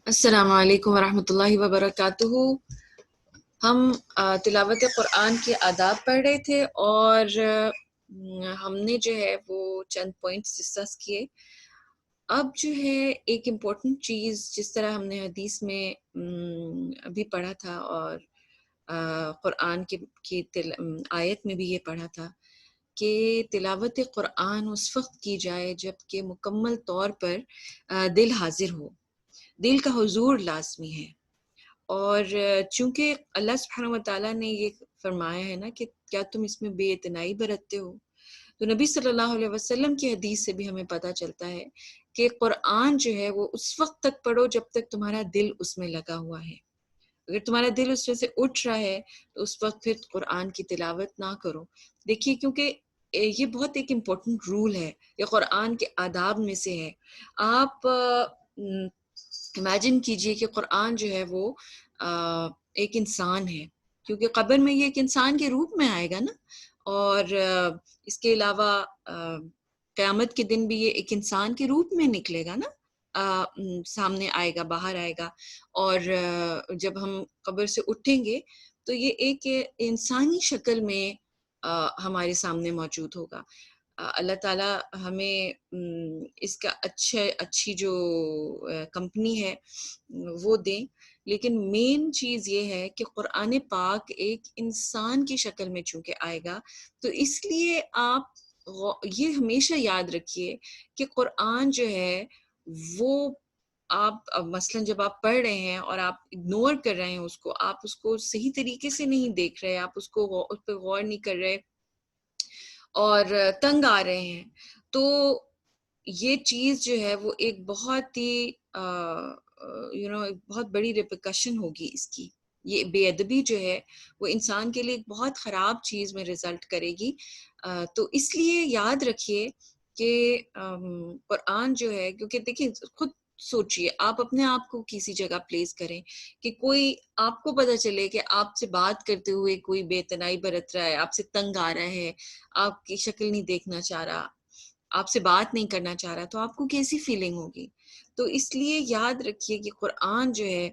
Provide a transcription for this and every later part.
السلام علیکم ورحمۃ اللہ وبرکاتہ۔ ہم تلاوت قرآن کے آداب پڑھ رہے تھے اور ہم نے جو ہے وہ چند پوائنٹس ڈسکس کیے۔ اب جو ہے ایک امپورٹنٹ چیز جس طرح ہم نے حدیث میں ابھی پڑھا تھا اور قرآن کی آیت میں بھی یہ پڑھا تھا کہ تلاوت قرآن اس وقت کی جائے جب کہ مکمل طور پر دل حاضر ہو، دل کا حضور لازمی ہے۔ اور چونکہ اللہ سبحانہ وتعالیٰ نے یہ فرمایا ہے نا کہ کیا تم اس میں بے اعتنائی برتتے ہو، تو نبی صلی اللہ علیہ وسلم کی حدیث سے بھی ہمیں پتہ چلتا ہے کہ قرآن جو ہے وہ اس وقت تک پڑھو جب تک تمہارا دل اس میں لگا ہوا ہے۔ اگر تمہارا دل اس میں سے اٹھ رہا ہے تو اس وقت پھر قرآن کی تلاوت نہ کرو۔ دیکھیے کیونکہ یہ بہت ایک امپورٹنٹ رول ہے، یہ قرآن کے آداب میں سے ہے۔ آپ امیجن کیجئے کہ قرآن جو ہے وہ ایک انسان ہے، کیونکہ قبر میں یہ ایک انسان کے روپ میں آئے گا نا، اور اس کے علاوہ قیامت کے دن بھی یہ ایک انسان کے روپ میں نکلے گا نا، سامنے آئے گا، باہر آئے گا۔ اور جب ہم قبر سے اٹھیں گے تو یہ ایک انسانی شکل میں ہمارے سامنے موجود ہوگا۔ اللہ تعالیٰ ہمیں اس کا اچھی جو کمپنی ہے وہ دیں، لیکن مین چیز یہ ہے کہ قرآن پاک ایک انسان کی شکل میں چونکہ آئے گا، تو اس لیے آپ یہ ہمیشہ یاد رکھیے کہ قرآن جو ہے وہ آپ مثلاً جب آپ پڑھ رہے ہیں اور آپ اگنور کر رہے ہیں اس کو، آپ اس کو صحیح طریقے سے نہیں دیکھ رہے، آپ اس پہ غور نہیں کر رہے اور تنگ آ رہے ہیں، تو یہ چیز جو ہے وہ ایک بہت ہی ایک بہت بڑی ریپیکشن ہوگی اس کی۔ یہ بے ادبی جو ہے وہ انسان کے لیے ایک بہت خراب چیز میں رزلٹ کرے گی۔ تو اس لیے یاد رکھیے کہ قرآن جو ہے، کیونکہ دیکھیں خود سوچئے، آپ اپنے آپ کو کسی جگہ پلیس کریں کہ کوئی آپ کو پتہ چلے کہ آپ سے بات کرتے ہوئے کوئی بے اعتنائی برت رہا ہے، آپ سے تنگ آ رہا ہے، آپ کی شکل نہیں دیکھنا چاہ رہا، آپ سے بات نہیں کرنا چاہ رہا، تو آپ کو کیسی فیلنگ ہوگی؟ تو اس لیے یاد رکھیے کہ قرآن جو ہے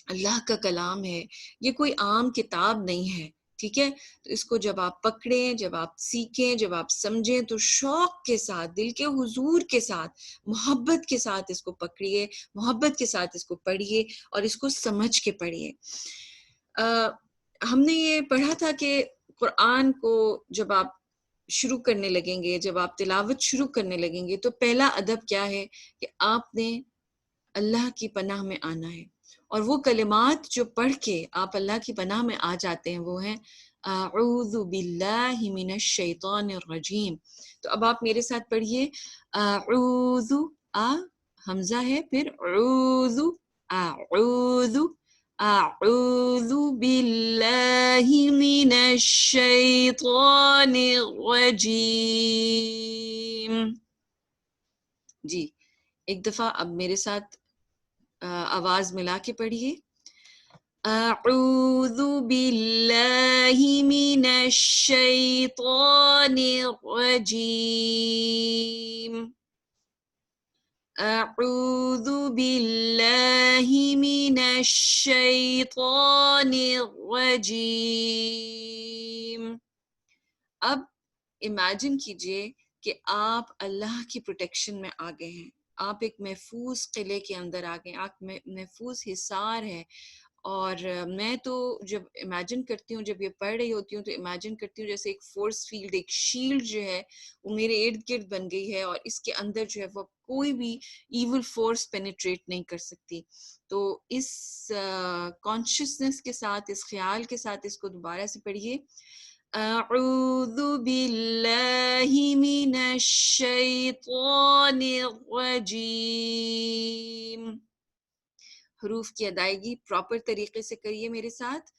اللہ کا کلام ہے، یہ کوئی عام کتاب نہیں ہے، ٹھیک ہے؟ تو اس کو جب آپ پکڑیں، جب آپ سیکھیں، جب آپ سمجھیں تو شوق کے ساتھ، دل کے حضور کے ساتھ، محبت کے ساتھ اس کو پکڑیے، محبت کے ساتھ اس کو پڑھیے اور اس کو سمجھ کے پڑھیے۔ ہم نے یہ پڑھا تھا کہ قرآن کو جب آپ شروع کرنے لگیں گے، جب آپ تلاوت شروع کرنے لگیں گے، تو پہلا ادب کیا ہے کہ آپ نے اللہ کی پناہ میں آنا ہے، اور وہ کلمات جو پڑھ کے آپ اللہ کی پناہ میں آ جاتے ہیں وہ ہیں اعوذ باللہ من الشیطان الرجیم۔ تو اب آپ میرے ساتھ پڑھیے، اعوذ، حمزہ ہے، پھر اعوذ، اعوذ، اعوذ باللہ من الشیطان الرجیم۔ جی ایک دفعہ اب میرے ساتھ آواز ملا کے پڑھیے، اعوذ باللہ من الشیطان الرجیم، اعوذ باللہ من الشیطان الرجیم۔ اب امیجن کیجئے کہ آپ اللہ کی پروٹیکشن میں آ گئے ہیں، آپ ایک محفوظ قلعے کے اندر آ گئے، آپ محفوظ حصار ہے۔ اور میں تو جب امیجن کرتی ہوں، جب یہ پڑھ رہی ہوتی ہوں تو امیجن کرتی ہوں جیسے ایک فورس فیلڈ، ایک شیلڈ جو ہے وہ میرے ارد گرد بن گئی ہے، اور اس کے اندر جو ہے وہ کوئی بھی ایول فورس پینیٹریٹ نہیں کر سکتی۔ تو اس کانشیسنس کے ساتھ، اس خیال کے ساتھ اس کو دوبارہ سے پڑھیے، اعوذ باللہ من الشیطان الرجیم۔ حروف کی ادائیگی پراپر طریقے سے کریے میرے ساتھ،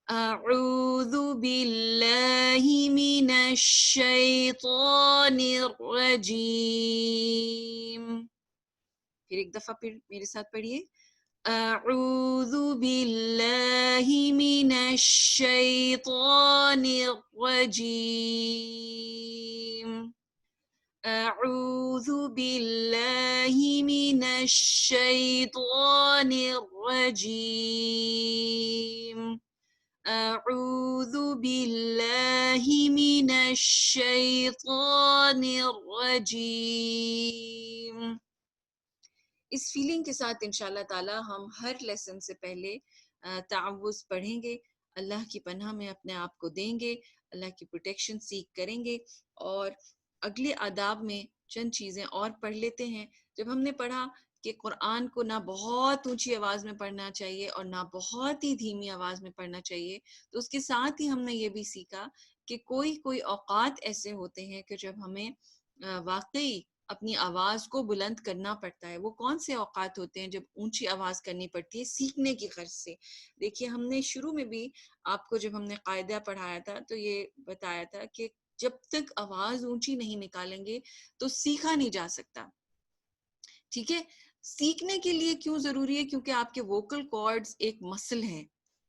اعوذ باللہ من الشیطان الرجیم۔ پھر ایک دفعہ پھر میرے ساتھ پڑھیے، اعوذ باللہ من الشیطان الرجیم، اعوذ باللہ من الشیطان الرجیم، اعوذ باللہ من الشیطان الرجیم۔ اس فیلنگ کے ساتھ انشاءاللہ تعالی ہم ہر لیسن سے پہلے تعوذ پڑھیں گے، اللہ کی پناہ میں اپنے آپ کو دیں گے، اللہ کی پروٹیکشن سیکھ کریں گے، اور اگلے آداب میں چند چیزیں اور پڑھ لیتے ہیں۔ جب ہم نے پڑھا کہ قرآن کو نہ بہت اونچی آواز میں پڑھنا چاہیے اور نہ بہت ہی دھیمی آواز میں پڑھنا چاہیے، تو اس کے ساتھ ہی ہم نے یہ بھی سیکھا کہ کوئی اوقات ایسے ہوتے ہیں کہ جب ہمیں واقعی اپنی آواز کو بلند کرنا پڑتا ہے۔ وہ کون سے اوقات ہوتے ہیں جب اونچی آواز کرنی پڑتی ہے؟ سیکھنے کی غرض سے۔ دیکھیے ہم نے شروع میں بھی آپ کو جب ہم نے قاعدہ پڑھایا تھا تو یہ بتایا تھا کہ جب تک آواز اونچی نہیں نکالیں گے تو سیکھا نہیں جا سکتا، ٹھیک ہے؟ سیکھنے کے لیے کیوں ضروری ہے؟ کیونکہ آپ کے ووکل کارڈز ایک مسل ہے،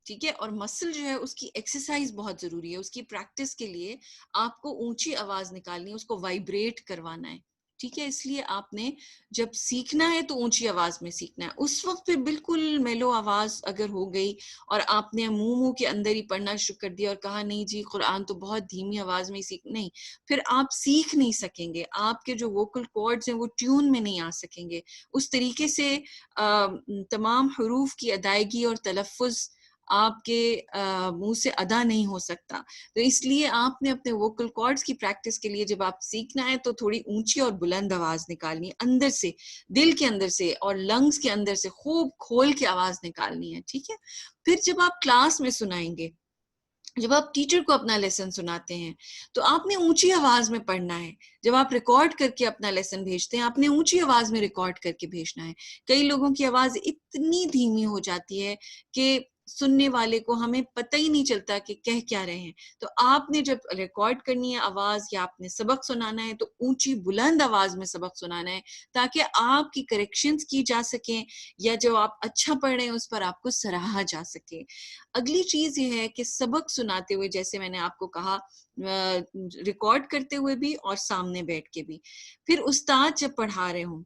ٹھیک ہے؟ اور مسل جو ہے اس کی ایکسرسائز بہت ضروری ہے۔ اس کی پریکٹس کے لیے آپ کو اونچی آواز نکالنی ہے، اس کو وائبریٹ کروانا ہے، ٹھیک ہے؟ اس لیے آپ نے جب سیکھنا ہے تو اونچی آواز میں سیکھنا ہے۔ اس وقت پہ بالکل میلو آواز اگر ہو گئی اور آپ نے منہ کے اندر ہی پڑھنا شروع کر دیا اور کہا نہیں جی قرآن تو بہت دھیمی آواز میں ہی نہیں، پھر آپ سیکھ نہیں سکیں گے، آپ کے جو ووکل کارڈز ہیں وہ ٹیون میں نہیں آ سکیں گے۔ اس طریقے سے تمام حروف کی ادائیگی اور تلفظ آپ کے منہ سے ادا نہیں ہو سکتا۔ تو اس لیے آپ نے اپنے ووکل کارڈز کی پریکٹس کے لیے جب آپ سیکھنا ہے تو تھوڑی اونچی اور بلند آواز نکالنی ہے، اندر سے، دل کے اندر سے اور لنگز کے اندر سے خوب کھول کے آواز نکالنی ہے، ٹھیک ہے؟ پھر جب آپ کلاس میں سنائیں گے، جب آپ ٹیچر کو اپنا لیسن سناتے ہیں تو آپ نے اونچی آواز میں پڑھنا ہے۔ جب آپ ریکارڈ کر کے اپنا لیسن بھیجتے ہیں آپ نے اونچی آواز میں ریکارڈ کر کے بھیجنا ہے۔ کئی لوگوں کی آواز اتنی دھیمی ہو جاتی ہے کہ سننے والے کو ہمیں پتہ ہی نہیں چلتا کہ کہہ کیا رہے ہیں۔ تو آپ نے جب ریکارڈ کرنی ہے آواز یا آپ نے سبق سنانا ہے تو اونچی بلند آواز میں سبق سنانا ہے تاکہ آپ کی کریکشنز کی جا سکیں یا جو آپ اچھا پڑھ رہے ہیں اس پر آپ کو سراہا جا سکے۔ اگلی چیز یہ ہے کہ سبق سناتے ہوئے جیسے میں نے آپ کو کہا ریکارڈ کرتے ہوئے بھی اور سامنے بیٹھ کے بھی، پھر استاد جب پڑھا رہے ہوں۔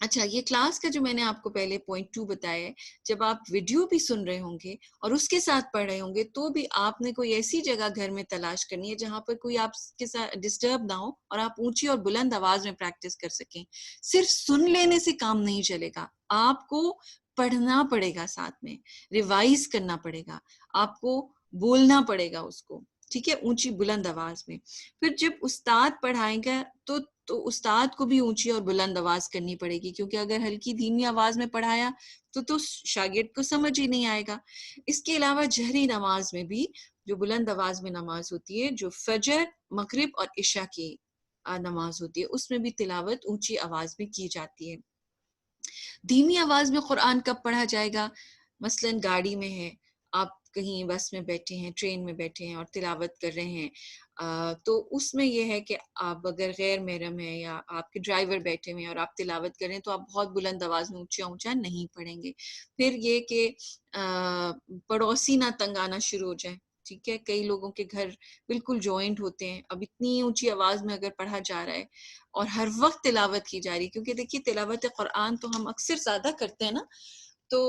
اچھا یہ کلاس کا جو میں نے آپ کو پہلے پوائنٹ 2 بتایا ہے، جب آپ ویڈیو بھی سن رہے ہوں گے اور اس کے ساتھ پڑھ رہے ہوں گے تو بھی آپ نے کوئی ایسی جگہ گھر میں تلاش کرنی ہے جہاں پر کوئی آپ کے ساتھ ڈسٹرب نہ ہو اور آپ اونچی اور بلند آواز میں پریکٹس کر سکیں۔ صرف سن لینے سے کام نہیں چلے گا، آپ کو پڑھنا پڑے گا، ساتھ میں ریوائز کرنا پڑے گا، آپ کو بولنا پڑے گا اس کو، ٹھیک ہے؟ اونچی بلند آواز میں۔ پھر جب استاد پڑھائیں گا تو استاد کو بھی اونچی اور بلند آواز کرنی پڑے گی، کیونکہ اگر ہلکی دھیمی آواز میں پڑھایا تو شاگرد کو سمجھ ہی نہیں آئے گا۔ اس کے علاوہ جہری نماز میں بھی جو بلند آواز میں نماز ہوتی ہے، جو فجر، مغرب اور عشاء کی نماز ہوتی ہے، اس میں بھی تلاوت اونچی آواز میں کی جاتی ہے۔ دھیمی آواز میں قرآن کب پڑھا جائے گا؟ مثلاً گاڑی میں ہے، آپ کہیں بس میں بیٹھے ہیں، ٹرین میں بیٹھے ہیں اور تلاوت کر رہے ہیں، تو اس میں یہ ہے کہ آپ اگر غیر محرم ہیں یا آپ کے ڈرائیور بیٹھے ہوئے ہیں اور آپ تلاوت کر رہے ہیں تو آپ بہت بلند آواز میں اونچا نہیں پڑھیں گے۔ پھر یہ کہ پڑوسی نہ تنگ آنا شروع ہو جائیں، ٹھیک ہے؟ کئی لوگوں کے گھر بالکل جوائنٹ ہوتے ہیں، اب اتنی اونچی آواز میں اگر پڑھا جا رہا ہے اور ہر وقت تلاوت کی جا رہی ہے، کیونکہ دیکھیے تلاوت قرآن تو ہم اکثر زیادہ کرتے ہیں نا، تو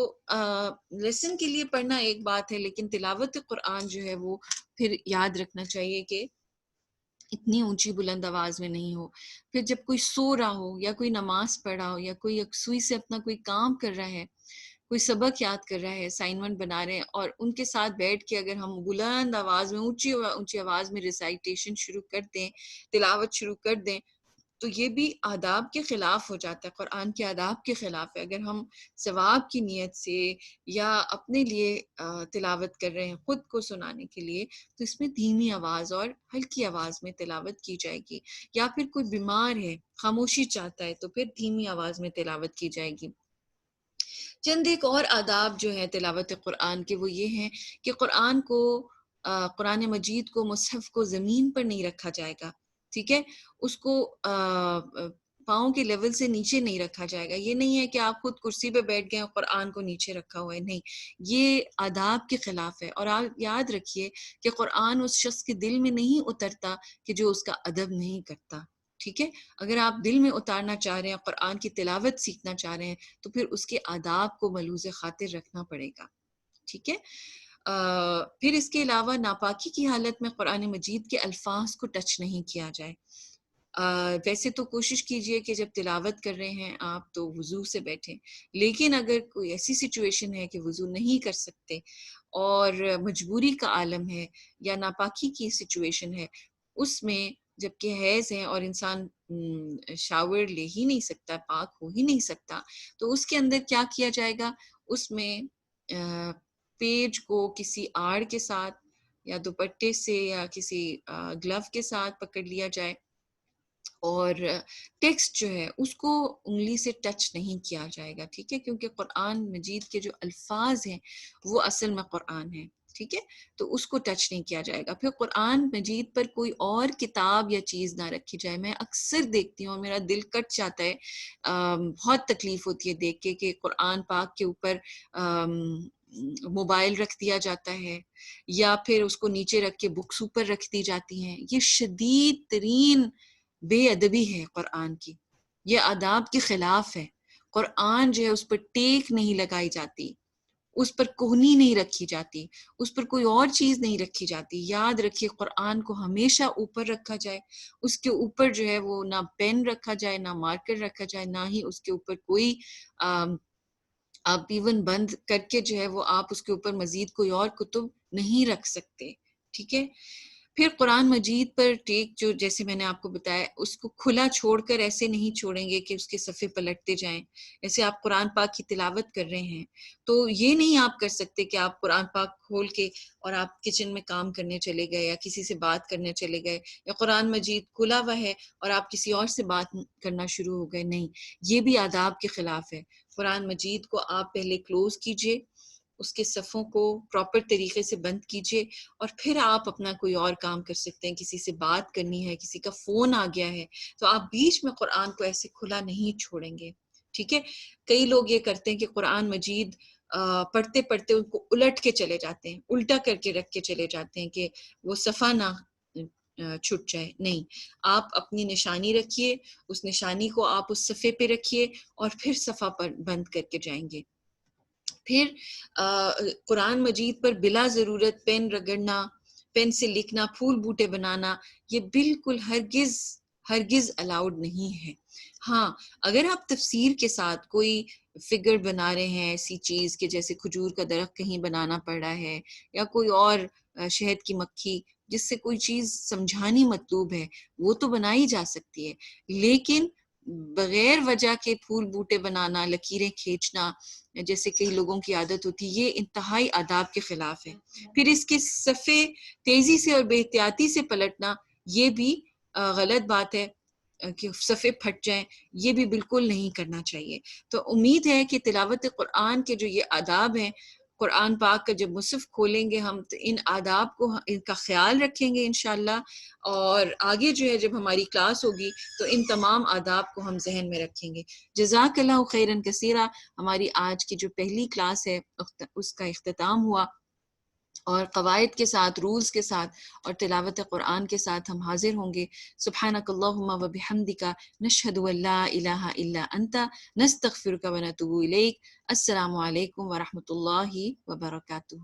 لیسن کے لیے پڑھنا ایک بات ہے، لیکن تلاوت قرآن جو ہے وہ پھر یاد رکھنا چاہیے کہ اتنی اونچی بلند آواز میں نہیں ہو۔ پھر جب کوئی سو رہا ہو یا کوئی نماز پڑھ رہا ہو یا کوئی یکسوئی سے اپنا کوئی کام کر رہا ہے، کوئی سبق یاد کر رہا ہے، اسائنمنٹ بنا رہے ہیں، اور ان کے ساتھ بیٹھ کے اگر ہم بلند آواز میں اونچی آواز میں ریسائٹیشن شروع کر دیں، تلاوت شروع کر دیں، تو یہ بھی آداب کے خلاف ہو جاتا ہے، قرآن کے آداب کے خلاف ہے۔ اگر ہم ثواب کی نیت سے یا اپنے لیے تلاوت کر رہے ہیں، خود کو سنانے کے لیے، تو اس میں دھیمی آواز اور ہلکی آواز میں تلاوت کی جائے گی۔ یا پھر کوئی بیمار ہے، خاموشی چاہتا ہے، تو پھر دھیمی آواز میں تلاوت کی جائے گی۔ چند ایک اور آداب جو ہیں تلاوت قرآن کے وہ یہ ہیں کہ قرآن مجید کو، مصحف کو زمین پر نہیں رکھا جائے گا، ٹھیک ہے؟ اس کو پاؤں کے لیول سے نیچے نہیں رکھا جائے گا۔ یہ نہیں ہے کہ آپ خود کرسی پہ بیٹھ گئے اور قرآن کو نیچے رکھا ہوا ہے، نہیں، یہ آداب کے خلاف ہے۔ اور آپ یاد رکھیے کہ قرآن اس شخص کے دل میں نہیں اترتا کہ جو اس کا ادب نہیں کرتا، ٹھیک ہے. اگر آپ دل میں اتارنا چاہ رہے ہیں، قرآن کی تلاوت سیکھنا چاہ رہے ہیں، تو پھر اس کے آداب کو ملحوظ خاطر رکھنا پڑے گا. ٹھیک ہے. پھر اس کے علاوہ ناپاکی کی حالت میں قرآن مجید کے الفاظ کو ٹچ نہیں کیا جائے. ویسے تو کوشش کیجئے کہ جب تلاوت کر رہے ہیں آپ تو وضو سے بیٹھیں، لیکن اگر کوئی ایسی سچویشن ہے کہ وضو نہیں کر سکتے اور مجبوری کا عالم ہے یا ناپاکی کی سچویشن ہے، اس میں جب کہ حیض ہے اور انسان شاور لے ہی نہیں سکتا، پاک ہو ہی نہیں سکتا، تو اس کے اندر کیا کیا جائے گا؟ اس میں پیج کو کسی آڑ کے ساتھ یا دوپٹے سے یا کسی گلو کے ساتھ پکڑ لیا جائے، اور ٹیکسٹ جو ہے اس کو انگلی سے ٹچ نہیں کیا جائے گا. ٹھیک ہے. کیونکہ قرآن مجید کے جو الفاظ ہیں وہ اصل میں قرآن ہیں. ٹھیک ہے. تو اس کو ٹچ نہیں کیا جائے گا. پھر قرآن مجید پر کوئی اور کتاب یا چیز نہ رکھی جائے. میں اکثر دیکھتی ہوں اور میرا دل کٹ جاتا ہے، بہت تکلیف ہوتی ہے دیکھ کے کہ قرآن پاک کے اوپر موبائل رکھ دیا جاتا ہے یا پھر اس کو نیچے رکھ کے بکس اوپر رکھ دی جاتی ہیں. یہ شدید ترین بے ادبی ہے قرآن کی، یہ آداب کے خلاف ہے. قرآن جو ہے اس پر ٹیک نہیں لگائی جاتی، اس پر کوہنی نہیں رکھی جاتی، اس پر کوئی اور چیز نہیں رکھی جاتی. یاد رکھیے قرآن کو ہمیشہ اوپر رکھا جائے. اس کے اوپر جو ہے وہ نہ پین رکھا جائے، نہ مارکر رکھا جائے، نہ ہی اس کے اوپر کوئی آپ ایون بند کر کے جو ہے وہ آپ اس کے اوپر مزید کوئی اور کتب نہیں رکھ سکتے. ٹھیک ہے. پھر قرآن مجید پر ٹیک جو جیسے میں نے آپ کو بتایا، اس کو کھلا چھوڑ کر ایسے نہیں چھوڑیں گے کہ اس کے صفحے پلٹتے جائیں. ایسے آپ قرآن پاک کی تلاوت کر رہے ہیں تو یہ نہیں آپ کر سکتے کہ آپ قرآن پاک کھول کے اور آپ کچن میں کام کرنے چلے گئے یا کسی سے بات کرنے چلے گئے، یا قرآن مجید کھلا ہوا ہے اور آپ کسی اور سے بات کرنا شروع ہو گئے. نہیں، یہ بھی آداب کے خلاف ہے. قرآن مجید کو آپ پہلے کلوز کیجئے، اس کے صفوں کو پراپر طریقے سے بند کیجئے، اور پھر آپ اپنا کوئی اور کام کر سکتے ہیں. کسی سے بات کرنی ہے، کسی کا فون آ گیا ہے، تو آپ بیچ میں قرآن کو ایسے کھلا نہیں چھوڑیں گے. ٹھیک ہے. کئی لوگ یہ کرتے ہیں کہ قرآن مجید پڑھتے پڑھتے ان کو الٹ کے چلے جاتے ہیں، الٹا کر کے رکھ کے چلے جاتے ہیں کہ وہ صفحہ نہ چھٹ جائے. نہیں، آپ اپنی نشانی رکھیے، اس نشانی کو آپ اس صفحے پہ رکھیے اور پھر صفحہ پر بند کر کے جائیں گے. پھر قرآن مجید پر بلا ضرورت پین رگڑنا، پین سے لکھنا، پھول بوٹے بنانا، یہ بالکل ہرگز الاؤڈ نہیں ہے. ہاں، اگر آپ تفسیر کے ساتھ کوئی فگر بنا رہے ہیں ایسی چیز کہ جیسے کھجور کا درخت کہیں بنانا پڑ رہا ہے یا کوئی اور شہد کی مکھی جس سے کوئی چیز سمجھانی مطلوب ہے، وہ تو بنائی جا سکتی ہے. لیکن بغیر وجہ کے پھول بوٹے بنانا، لکیریں کھینچنا جیسے کئی لوگوں کی عادت ہوتی، یہ انتہائی آداب کے خلاف ہے. پھر اس کے صفحے تیزی سے اور بے احتیاطی سے پلٹنا یہ بھی غلط بات ہے کہ صفحے پھٹ جائیں، یہ بھی بالکل نہیں کرنا چاہیے. تو امید ہے کہ تلاوت قرآن کے جو یہ آداب ہیں، قرآن پاک کا جب مصحف کھولیں گے ہم تو ان آداب کو، ان کا خیال رکھیں گے انشاءاللہ، اور آگے جو ہے جب ہماری کلاس ہوگی تو ان تمام آداب کو ہم ذہن میں رکھیں گے. جزاک اللہ خیرن کثیرہ. ہماری آج کی جو پہلی کلاس ہے اس کا اختتام ہوا، اور قواعد کے ساتھ، رولز کے ساتھ اور تلاوت قرآن کے ساتھ ہم حاضر ہوں گے. سبحانک اللہم و بحمدک، نشہد ان لا الہ الا انت، نستغفرک و نتوب الیک. السلام علیکم ورحمۃ اللہ وبرکاتہ.